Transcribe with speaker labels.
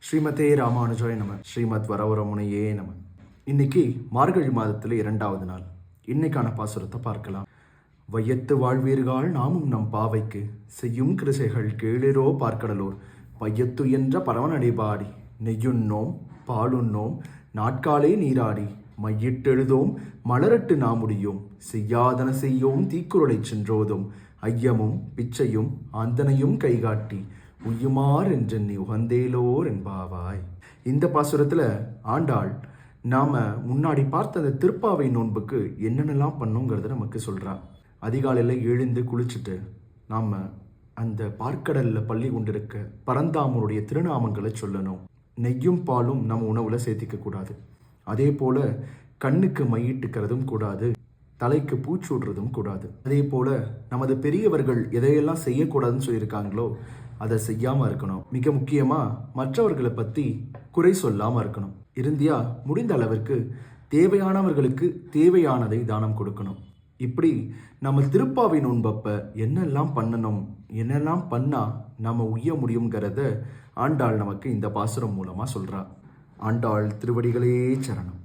Speaker 1: ஸ்ரீமதே ராமானுஜாய நம. ஸ்ரீமத் வரவரமுனையே நம. இன்னைக்கு மார்கழி மாதத்தில் 2வது நாள். இன்னைக்கான பாசுரத்தை பார்க்கலாம். வையத்து வாழ்வீர்கள் நாமும் நம் பாவைக்கு செய்யும் கிருசைகள் கேளிரோ பார்க்கடலோர் பையத்து என்ற பரவனடி பாடி நெய்யுண்ணோம் பாலுண்ணோம் நாட்காலே நீராடி மையிட்டெழுதோம் மலரட்டு நாமுடியோம் செய்யாதன செய்யோம் தீக்குறளை சென்றோதும் ஐயமும் பிச்சையும் ஆந்தனையும் கைகாட்டி உய்யுமார் என்று நீ உகந்தேலோர் என்பாவாய். இந்த பாசுரத்தில் ஆண்டாள் நாம் முன்னாடி பார்த்த அந்த திருப்பாவை நோன்புக்கு என்னென்னலாம் பண்ணுங்கிறத நமக்கு சொல்கிறான். அதிகாலையில் எழுந்து குளிச்சுட்டு நாம் அந்த பார்க்கடலில் பள்ளி கொண்டிருக்க பரந்தாமனுடைய திருநாமங்களை சொல்லணும். நெய்யும் பாலும் நம்ம உணவில் சேர்த்திக்க கூடாது. அதே போல் கண்ணுக்கு மையிட்டுக்கிறதும் கூடாது, தலைக்கு பூச்சூடுறதும் கூடாது. அதே போல் நமது பெரியவர்கள் எதையெல்லாம் செய்யக்கூடாதுன்னு சொல்லியிருக்காங்களோ அதை செய்யாமல் இருக்கணும். மிக முக்கியமாக மற்றவர்களை பற்றி குறை சொல்லாமல் இருக்கணும். இறுதியா முடிந்த அளவிற்கு தேவையானவர்களுக்கு தேவையானதை தானம் கொடுக்கணும். இப்படி நம்ம திருப்பாவை நோன்பப்ப என்னெல்லாம் பண்ணணும், என்னெல்லாம் பண்ணால் நம்ம உய்ய முடியுங்கிறத ஆண்டாள் நமக்கு இந்த பாசுரம் மூலமாக சொல்கிறா. ஆண்டாள் திருவடிகளே சரணம்.